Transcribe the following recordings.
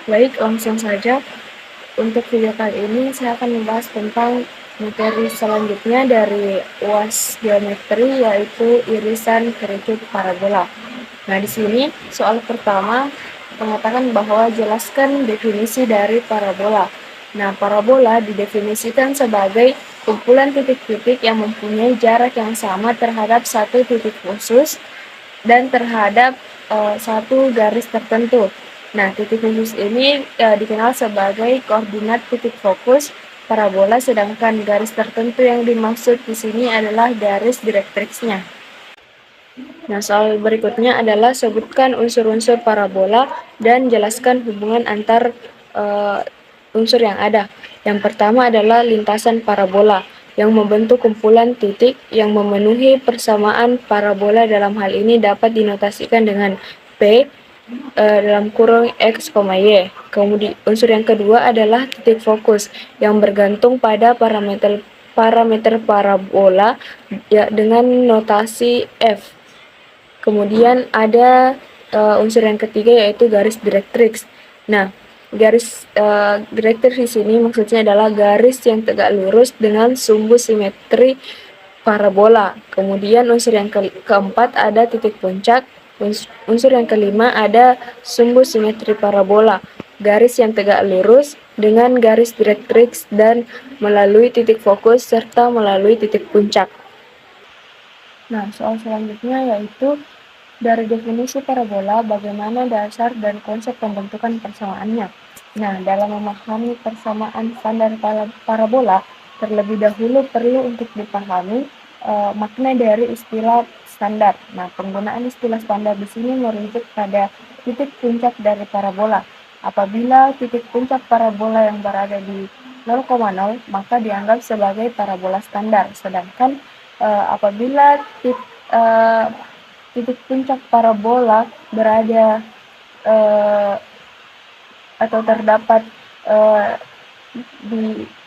Baik, langsung saja. Untuk video kali ini saya akan membahas tentang materi selanjutnya dari UAS Geometri, yaitu irisan kerikil parabola. Nah, di sini soal pertama mengatakan bahwa jelaskan definisi dari parabola. Nah, parabola didefinisikan sebagai kumpulan titik-titik yang mempunyai jarak yang sama terhadap satu titik khusus dan terhadap satu garis tertentu. Nah, titik khusus ini dikenal sebagai koordinat titik fokus parabola, sedangkan garis tertentu yang dimaksud di sini adalah garis direktriksnya. Nah, soal berikutnya adalah sebutkan unsur-unsur parabola dan jelaskan hubungan antar unsur yang ada. Yang pertama adalah lintasan parabola yang membentuk kumpulan titik yang memenuhi persamaan parabola. Dalam hal ini dapat dinotasikan dengan P dalam kurung X, Y. Kemudian unsur yang kedua adalah titik fokus yang bergantung pada parameter parabola ya, dengan notasi F. Kemudian ada unsur yang ketiga, yaitu garis direktriks. Nah, garis direktriks di sini maksudnya adalah garis yang tegak lurus dengan sumbu simetri parabola. Kemudian unsur yang keempat ada titik puncak. Unsur yang kelima ada sumbu simetri parabola, garis yang tegak lurus dengan garis direktriks dan melalui titik fokus serta melalui titik puncak. Nah, soal selanjutnya yaitu dari definisi parabola, bagaimana dasar dan konsep pembentukan persamaannya. Nah, dalam memahami persamaan standar parabola, terlebih dahulu perlu untuk dipahami makna dari istilah standar. Nah, penggunaan istilah standar di sini merujuk pada titik puncak dari parabola. Apabila titik puncak parabola yang berada di 0,0, maka dianggap sebagai parabola standar. Sedangkan apabila titik puncak parabola berada atau terdapat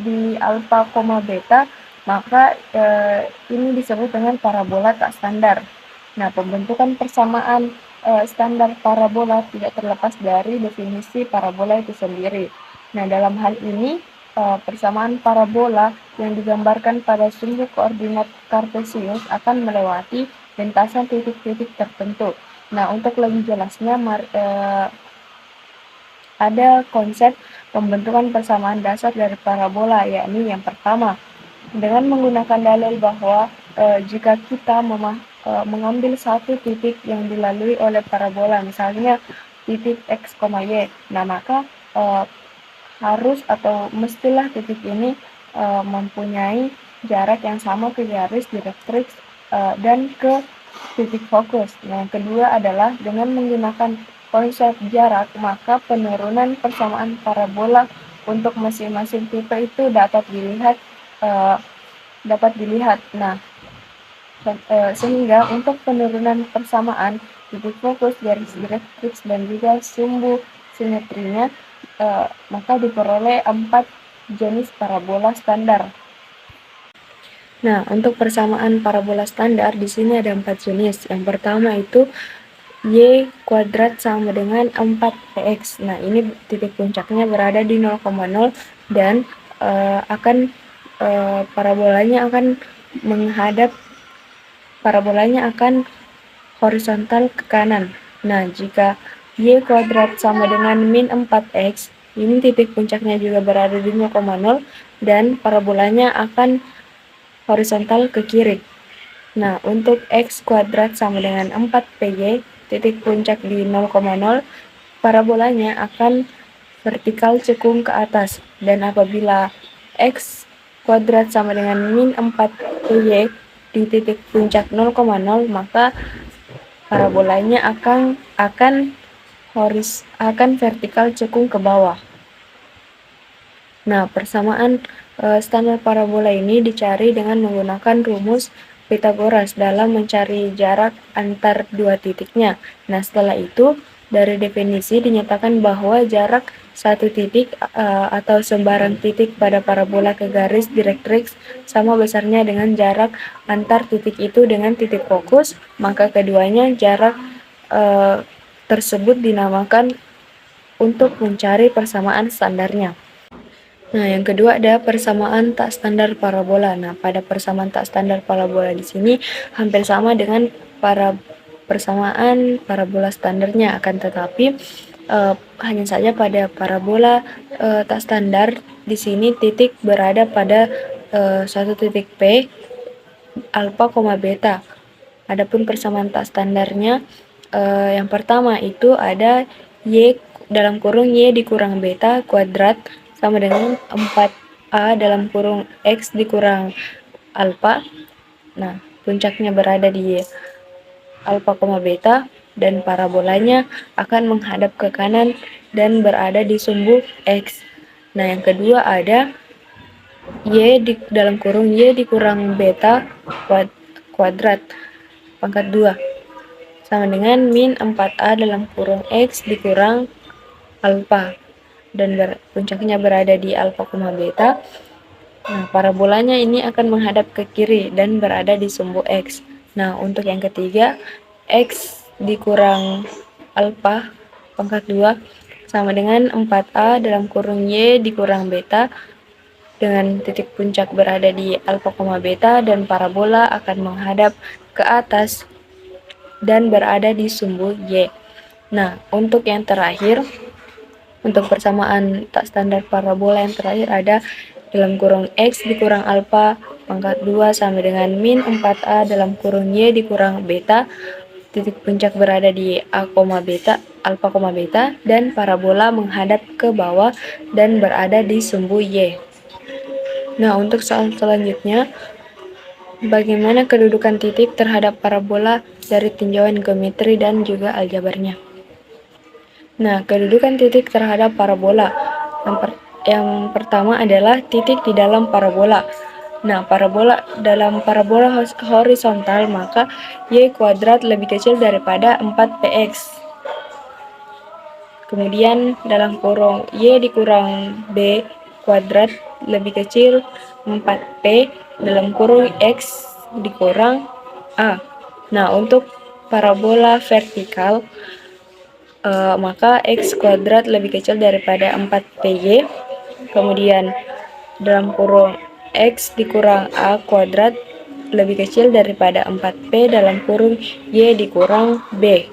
di alfa, beta, maka ini disebut dengan parabola tak standar. Nah, pembentukan persamaan standar parabola tidak terlepas dari definisi parabola itu sendiri. Nah, dalam hal ini persamaan parabola yang digambarkan pada sumbu koordinat kartesius akan melewati lintasan titik-titik tertentu. Nah, untuk lebih jelasnya ada konsep pembentukan persamaan dasar dari parabola, yakni yang pertama, dengan menggunakan dalil bahwa jika kita mengambil satu titik yang dilalui oleh parabola, misalnya titik X, Y, nah maka harus atau mestilah titik ini mempunyai jarak yang sama ke garis direktriks dan ke titik fokus. Nah, yang kedua adalah dengan menggunakan konsep jarak, maka penurunan persamaan parabola untuk masing-masing tipe itu dapat dilihat. Nah, sehingga untuk penurunan persamaan titik fokus, garis direktriks, dan juga sumbu simetrinya, maka diperoleh 4 jenis parabola standar. Nah, untuk persamaan parabola standar di sini ada 4 jenis. Yang pertama itu Y kuadrat sama dengan 4px. Nah, ini titik puncaknya berada di 0,0 dan parabolanya akan horizontal ke kanan. Nah, jika Y kuadrat sama dengan min 4x, ini titik puncaknya juga berada di 0,0 dan parabolanya akan horizontal ke kiri. Nah, untuk X kuadrat sama dengan 4PY, titik puncak di 0,0, parabolanya akan vertikal cekung ke atas. Dan apabila X kuadrat sama dengan min 4PY di titik puncak 0,0, maka parabolanya akan vertikal cekung ke bawah. Nah, persamaan standar parabola ini dicari dengan menggunakan rumus Pythagoras dalam mencari jarak antar dua titiknya. Nah, setelah itu dari definisi dinyatakan bahwa jarak satu titik atau sembarang titik pada parabola ke garis direktriks sama besarnya dengan jarak antar titik itu dengan titik fokus, maka keduanya jarak tersebut dinamakan untuk mencari persamaan standarnya. Nah, yang kedua ada persamaan tak standar parabola. Nah, pada persamaan tak standar parabola di sini hampir sama dengan persamaan parabola standarnya, akan tetapi hanya saja pada parabola tak standar di sini titik berada pada suatu titik P alfa, beta. Adapun persamaan tak standarnya yang pertama itu ada Y dalam kurung Y dikurang beta kuadrat sama dengan 4A dalam kurung X dikurang alfa. Nah, puncaknya berada di alfa, beta dan parabolanya akan menghadap ke kanan dan berada di sumbu X. Nah, yang kedua ada Y dalam kurung Y dikurang beta kuadrat pangkat 2 sama dengan min 4A dalam kurung X dikurang alfa dan puncaknya berada di alfa, beta. Nah, parabolanya ini akan menghadap ke kiri dan berada di sumbu X. Nah, untuk yang ketiga, X dikurang alfa pangkat 2 sama dengan 4A dalam kurung Y dikurang beta dengan titik puncak berada di alfa, beta dan parabola akan menghadap ke atas dan berada di sumbu Y. Nah, untuk yang terakhir, untuk persamaan tak standar parabola yang terakhir ada dalam kurung X dikurang alfa pangkat 2 sama dengan min 4A dalam kurung Y dikurang beta, titik puncak berada di A, beta, alfa, beta, dan parabola menghadap ke bawah dan berada di sumbu Y. Nah, untuk soal selanjutnya, bagaimana kedudukan titik terhadap parabola dari tinjauan geometri dan juga aljabarnya? Nah, kedudukan titik terhadap parabola. Yang pertama adalah titik di dalam parabola. Nah, dalam parabola horizontal maka Y kuadrat lebih kecil daripada 4px. Kemudian dalam kurung Y dikurang B kuadrat lebih kecil 4p dalam kurung X dikurang A. Nah, untuk parabola vertikal maka X kuadrat lebih kecil daripada 4py, kemudian dalam kurung X dikurang A kuadrat lebih kecil daripada 4p dalam kurung Y dikurang B.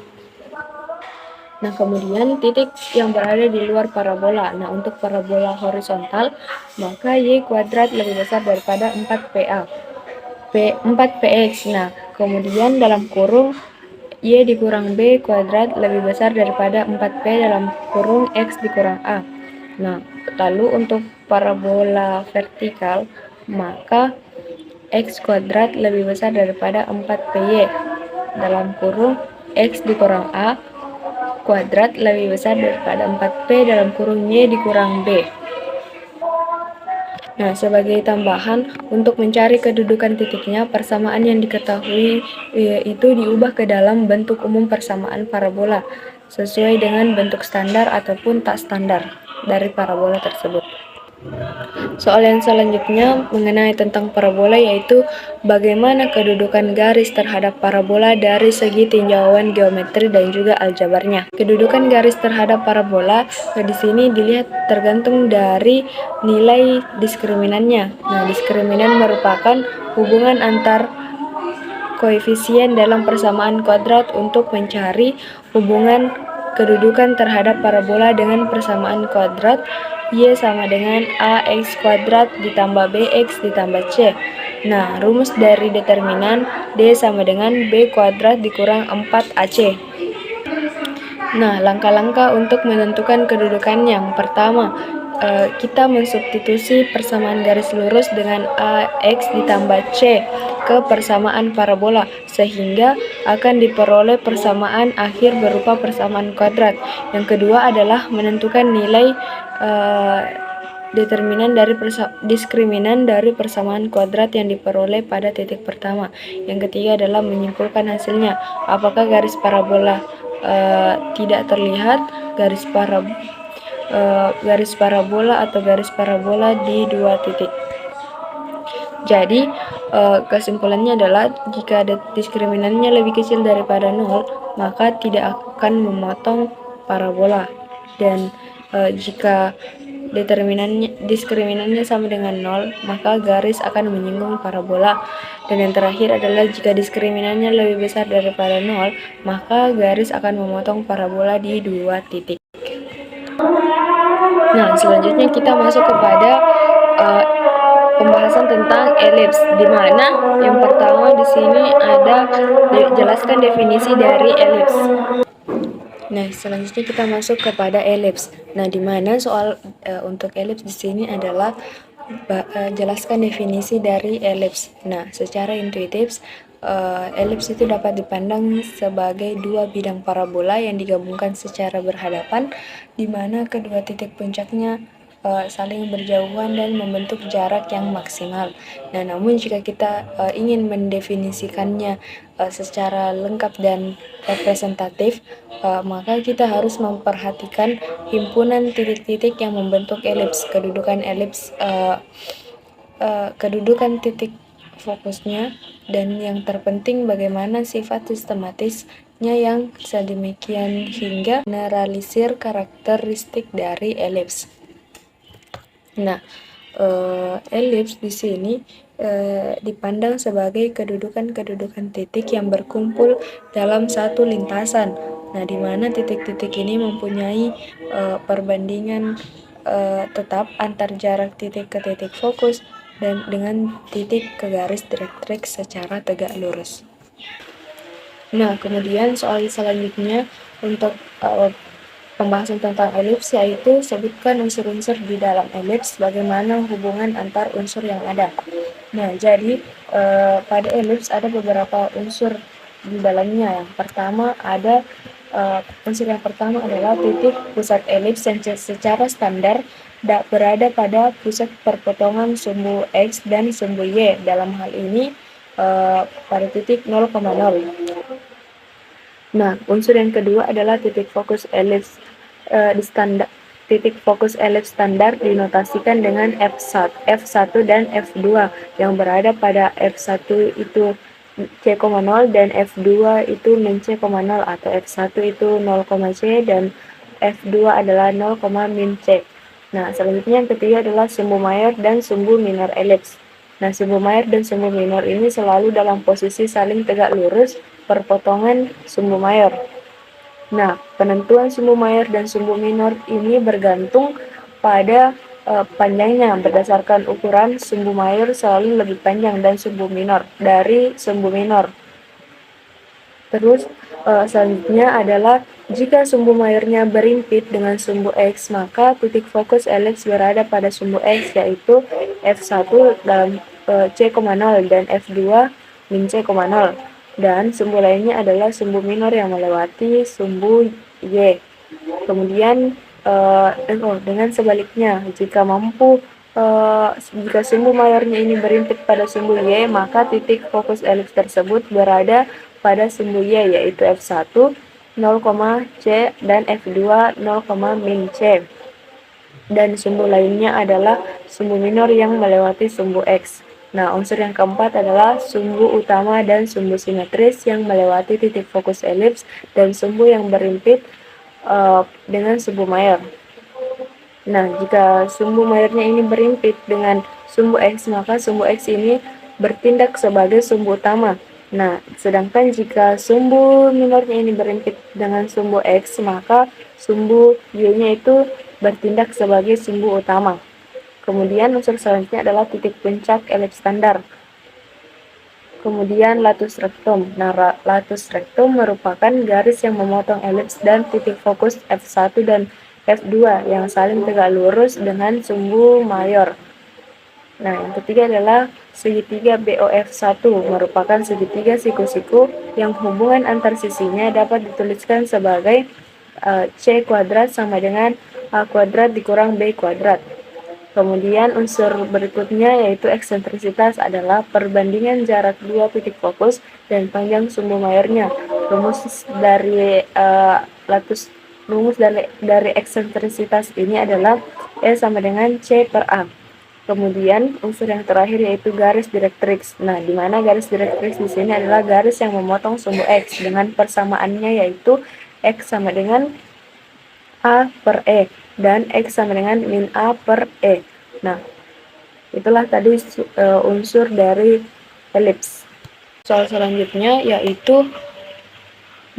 Nah, kemudian titik yang berada di luar parabola. Nah, untuk parabola horizontal maka Y kuadrat lebih besar daripada 4px. Nah, kemudian dalam kurung Y dikurang B kuadrat lebih besar daripada 4p dalam kurung X dikurang A. Nah, lalu untuk parabola vertikal, maka X kuadrat lebih besar daripada 4py dalam kurung X dikurang A kuadrat lebih besar daripada 4p dalam kurung Y dikurang B. Nah, sebagai tambahan, untuk mencari kedudukan titiknya, persamaan yang diketahui itu diubah ke dalam bentuk umum persamaan parabola, sesuai dengan bentuk standar ataupun tak standar dari parabola tersebut. Soal yang selanjutnya mengenai tentang parabola, yaitu bagaimana kedudukan garis terhadap parabola dari segi tinjauan geometri dan juga aljabarnya. Kedudukan garis terhadap parabola di sini dilihat tergantung dari nilai diskriminannya. Nah, diskriminan merupakan hubungan antar koefisien dalam persamaan kuadrat untuk mencari hubungan kedudukan terhadap parabola dengan persamaan kuadrat Y sama dengan AX kuadrat ditambah BX ditambah C. Nah, rumus dari determinan D sama dengan B kuadrat dikurang 4AC. Nah, langkah-langkah untuk menentukan kedudukan yang pertama, kita mensubstitusi persamaan garis lurus dengan AX ditambah C ke persamaan parabola, sehingga akan diperoleh persamaan akhir berupa persamaan kuadrat. Yang kedua adalah menentukan nilai diskriminan dari persamaan kuadrat yang diperoleh pada titik pertama. Yang ketiga adalah menyimpulkan hasilnya. Apakah garis parabola tidak terlihat garis parabola atau garis parabola di dua titik. Jadi kesimpulannya adalah jika diskriminannya lebih kecil daripada 0, maka tidak akan memotong parabola. dan jika diskriminannya sama dengan 0, maka garis akan menyinggung parabola. Dan yang terakhir adalah jika diskriminannya lebih besar daripada 0, maka garis akan memotong parabola di 2 titik. Nah, selanjutnya kita masuk kepada pembahasan tentang elips, di mana yang pertama di sini ada jelaskan definisi dari elips. Nah, selanjutnya kita masuk kepada elips. Nah, di mana soal untuk elips di sini adalah jelaskan definisi dari elips. Nah, secara intuitif, elips itu dapat dipandang sebagai dua bidang parabola yang digabungkan secara berhadapan, di mana kedua titik puncaknya saling berjauhan dan membentuk jarak yang maksimal. Nah, namun jika kita ingin mendefinisikannya secara lengkap dan representatif, maka kita harus memperhatikan himpunan titik-titik yang membentuk elips, kedudukan titik fokusnya, dan yang terpenting bagaimana sifat sistematisnya yang sedemikian hingga generalisir karakteristik dari elips. Nah, elips di sini dipandang sebagai kedudukan-kedudukan titik yang berkumpul dalam satu lintasan. Nah, di mana titik-titik ini mempunyai perbandingan tetap antar jarak titik ke titik fokus dan dengan titik ke garis direktrix secara tegak lurus. Nah, kemudian soal selanjutnya untuk pembahasan tentang elips, yaitu sebutkan unsur-unsur di dalam elips, bagaimana hubungan antar unsur yang ada. Nah, jadi pada elips ada beberapa unsur di dalamnya. Unsur yang pertama adalah titik pusat elips yang secara standar berada pada pusat perpotongan sumbu X dan sumbu Y. Dalam hal ini pada titik 0,0. Nah, unsur yang kedua adalah titik fokus elips titik fokus elips standar dinotasikan dengan F1 dan F2 yang berada pada F1 itu C,0 dan F2 itu min C,0 atau F1 itu 0, C dan F2 adalah 0, min C. Nah, selanjutnya yang ketiga adalah sumbu mayor dan sumbu minor elips. Nah, sumbu mayor dan sumbu minor ini selalu dalam posisi saling tegak lurus perpotongan sumbu mayor. Nah, penentuan sumbu mayor dan sumbu minor ini bergantung pada panjangnya. Berdasarkan ukuran, sumbu mayor selalu lebih panjang dan sumbu minor dari sumbu minor. Terus selanjutnya adalah jika sumbu mayornya berimpit dengan sumbu X, maka titik fokus elips berada pada sumbu X, yaitu F1 dalam C,0 dan F2 min C,0. Dan sumbu lainnya adalah sumbu minor yang melewati sumbu Y. Kemudian dengan sebaliknya, jika sumbu mayornya ini berimpit pada sumbu Y, maka titik fokus elips tersebut berada pada sumbu Y, yaitu F1 0, C dan F2 0, min C. Dan sumbu lainnya adalah sumbu minor yang melewati sumbu X. Nah, unsur yang keempat adalah sumbu utama dan sumbu simetris yang melewati titik fokus elips dan sumbu yang berimpit dengan sumbu mayor. Nah, jika sumbu mayornya ini berimpit dengan sumbu X, maka sumbu X ini bertindak sebagai sumbu utama. Nah, sedangkan jika sumbu minornya ini berimpit dengan sumbu X, maka sumbu Y-nya itu bertindak sebagai sumbu utama. Kemudian unsur selanjutnya adalah titik puncak elips standar. Kemudian latus rectum. Nah, latus rectum merupakan garis yang memotong elips dan titik fokus F1 dan F2 yang saling tegak lurus dengan sumbu mayor. Nah, yang ketiga adalah segitiga BOF1, merupakan segitiga siku-siku yang hubungan antar sisinya dapat dituliskan sebagai C kuadrat sama dengan A kuadrat dikurang B kuadrat. Kemudian unsur berikutnya yaitu eksentrisitas adalah perbandingan jarak dua titik fokus dan panjang sumbu mayornya. Rumus dari eksentrisitas ini adalah E sama dengan C per A. Kemudian unsur yang terakhir yaitu garis direktrix. Nah, di mana garis direktrix di sini adalah garis yang memotong sumbu X dengan persamaannya yaitu X sama dengan A per E dan X sama dengan min A per E. Nah, itulah tadi unsur dari elips. Soal selanjutnya yaitu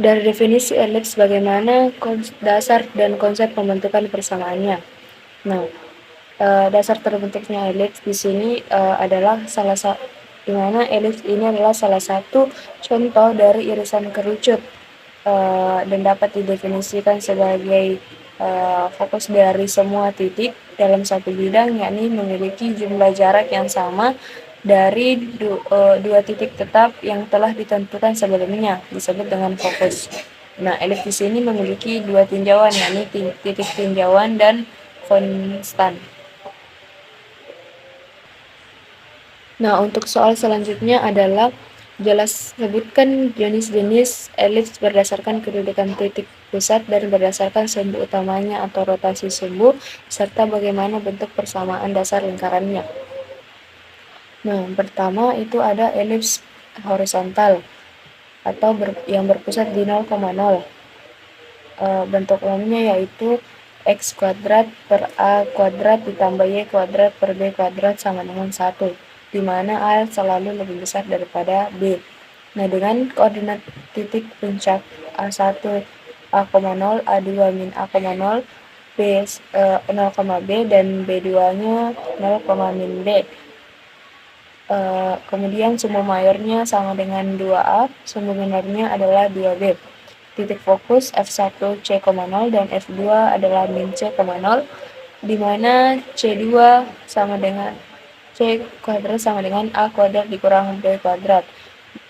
dari definisi elips bagaimana dasar dan konsep pembentukan persamaannya. Nah, dasar terbentuknya elips di sini adalah di mana elips ini adalah salah satu contoh dari irisan kerucut dan dapat didefinisikan sebagai fokus dari semua titik dalam satu bidang, yakni memiliki jumlah jarak yang sama dari dua titik tetap yang telah ditentukan sebelumnya, disebut dengan fokus. Nah, elips di sini memiliki dua tinjauan, yakni titik tinjauan dan konstan. Nah, untuk soal selanjutnya adalah sebutkan jenis-jenis elips berdasarkan kedudukan titik pusat dan berdasarkan sumbu utamanya atau rotasi sumbu, serta bagaimana bentuk persamaan dasar lingkarannya. Nah, pertama itu ada elips horizontal atau yang berpusat di 0,0. Bentuk umumnya yaitu X kuadrat per A kuadrat ditambah Y kuadrat per B kuadrat sama dengan 1, di mana A selalu lebih besar daripada B. Nah, dengan koordinat titik puncak A1 A,0, A2 min A,0, B 0, B dan B2-nya 0, min B. Kemudian sumbu mayornya sama dengan 2A, sumbu minornya adalah 2B. Titik fokus F1 C,0 dan F2 adalah min C,0, di mana C2 sama dengan C kuadrat sama dengan A kuadrat dikurang B kuadrat.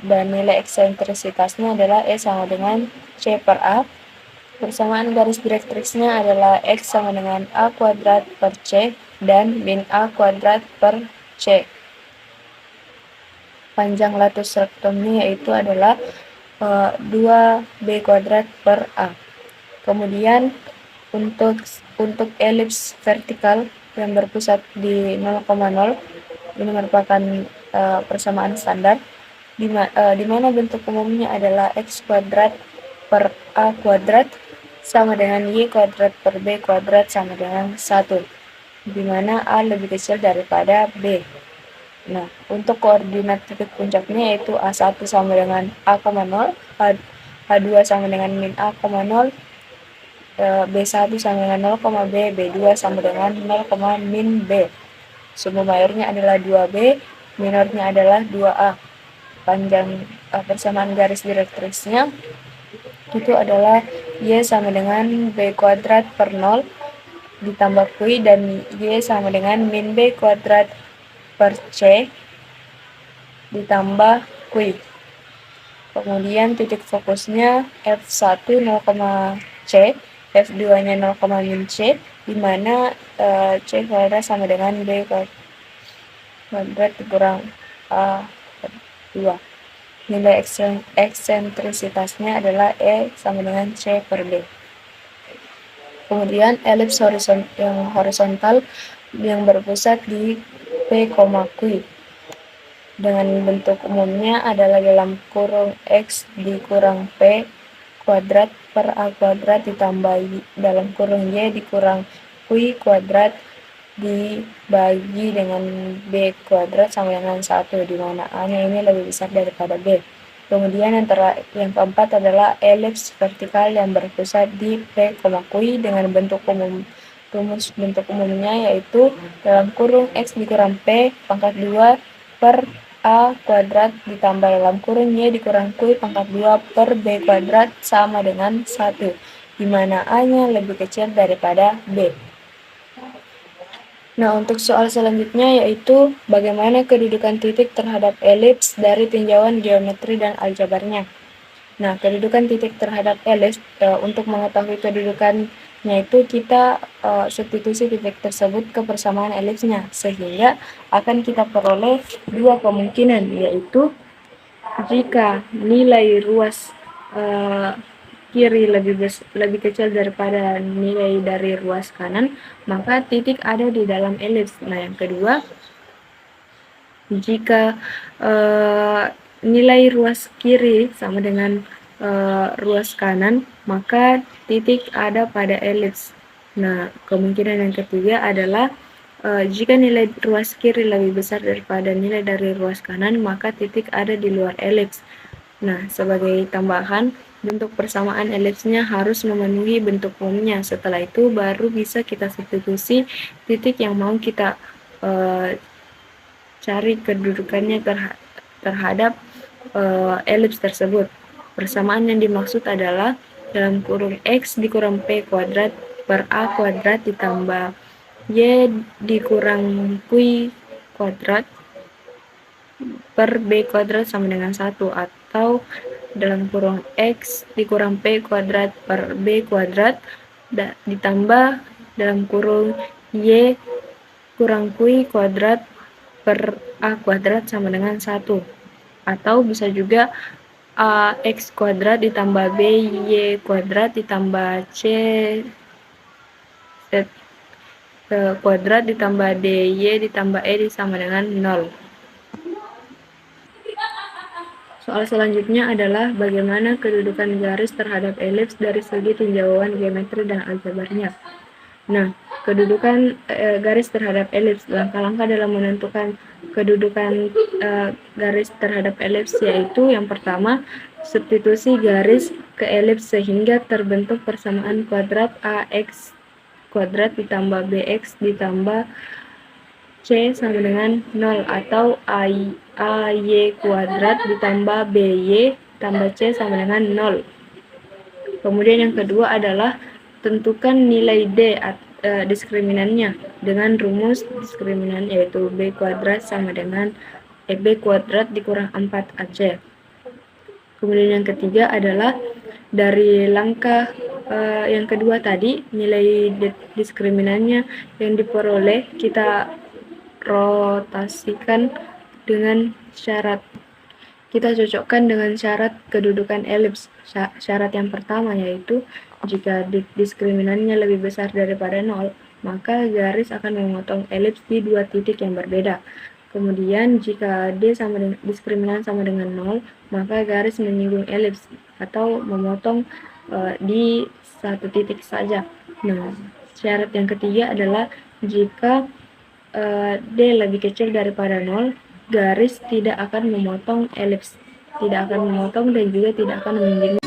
Dan nilai eksentrisitasnya adalah E sama dengan C per A. Persamaan garis direktriksnya adalah X sama dengan A kuadrat per C dan min A kuadrat per C. Panjang latus rektumnya yaitu adalah 2B kuadrat per A. Kemudian untuk elips vertikal yang berpusat di 0,0, ini merupakan persamaan standar di mana bentuk umumnya adalah X kuadrat per A kuadrat sama dengan Y kuadrat per B kuadrat sama dengan 1, di mana A lebih kecil daripada B. Nah, untuk koordinat titik puncaknya yaitu A1 sama dengan A,0, A2 sama dengan min A,0, B1 sama dengan 0, B, B2 sama dengan 0, min B. Sumbu mayornya adalah 2B, minornya adalah 2A. Panjang persamaan garis direktriksnya itu adalah Y sama dengan B kuadrat per 0 ditambah Q dan Y sama dengan min B kuadrat per C ditambah Q. Kemudian titik fokusnya F1 0, C, F2-nya 0, min C, di mana C kuadrat sama dengan B kuadrat dikurang A2. Nilai eksentrisitasnya adalah E sama dengan C per B. Kemudian elips yang horizontal yang berpusat di P, Q dengan bentuk umumnya adalah dalam kurung X dikurang P kuadrat per A kuadrat ditambah dalam kurung Y dikurang Q kuadrat dibagi dengan B kuadrat sama dengan 1, di mana A-nya ini lebih besar daripada B. Kemudian yang keempat adalah elips vertikal yang berpusat di P, Q dengan rumus bentuk umumnya yaitu dalam kurung X dikurang P pangkat 2 per A kuadrat ditambah dalam kurung Y dikurang Q pangkat 2 per B kuadrat sama dengan 1, di mana A-nya lebih kecil daripada B. Nah, untuk soal selanjutnya yaitu bagaimana kedudukan titik terhadap elips dari tinjauan geometri dan aljabarnya. Nah, kedudukan titik terhadap elips, untuk mengetahui kedudukannya itu kita substitusi titik tersebut ke persamaan elipsnya, sehingga akan kita peroleh dua kemungkinan, yaitu jika nilai ruas kiri lebih kecil daripada nilai dari ruas kanan, maka titik ada di dalam elips. Nah, yang kedua, jika nilai ruas kiri sama dengan ruas kanan, maka titik ada pada elips. Nah, kemungkinan yang ketiga adalah jika nilai ruas kiri lebih besar daripada nilai dari ruas kanan, maka titik ada di luar elips. Nah, sebagai tambahan, bentuk persamaan elipsnya harus memenuhi bentuk umumnya. Setelah itu baru bisa kita substitusi titik yang mau kita cari kedudukannya terhadap elips tersebut. Persamaan yang dimaksud adalah dalam kurung X dikurang P kuadrat per A kuadrat ditambah Y dikurang Q kuadrat per B kuadrat sama dengan 1, atau dalam kurung X dikurang P kuadrat per B kuadrat ditambah dalam kurung Y kurang Q kuadrat per A kuadrat sama dengan 1, atau bisa juga X kuadrat ditambah B Y kuadrat ditambah C kuadrat ditambah DY ditambah E sama dengan 0. Soal selanjutnya adalah bagaimana kedudukan garis terhadap elips dari segi tinjauan geometri dan aljabarnya. Nah, kedudukan garis terhadap elips, langkah-langkah dalam menentukan kedudukan garis terhadap elips yaitu yang pertama, substitusi garis ke elips sehingga terbentuk persamaan kuadrat AX kuadrat ditambah BX ditambah C sama dengan 0, atau AY kuadrat ditambah BY tambah C sama dengan 0. Kemudian yang kedua adalah tentukan nilai D diskriminannya dengan rumus diskriminan yaitu B kuadrat sama dengan B kuadrat dikurang 4AC. Kemudian yang ketiga adalah dari langkah yang kedua tadi, nilai diskriminannya yang diperoleh kita rotasikan dengan syarat. Kita cocokkan dengan syarat kedudukan elips. Syarat yang pertama yaitu jika diskriminannya lebih besar daripada 0, maka garis akan memotong elips di dua titik yang berbeda. Kemudian jika diskriminan sama dengan 0, maka garis menyinggung elips atau memotong di satu titik saja. Nah, syarat yang ketiga adalah jika D lebih kecil daripada 0, garis tidak akan memotong elips, tidak akan memotong dan juga tidak akan menyinggung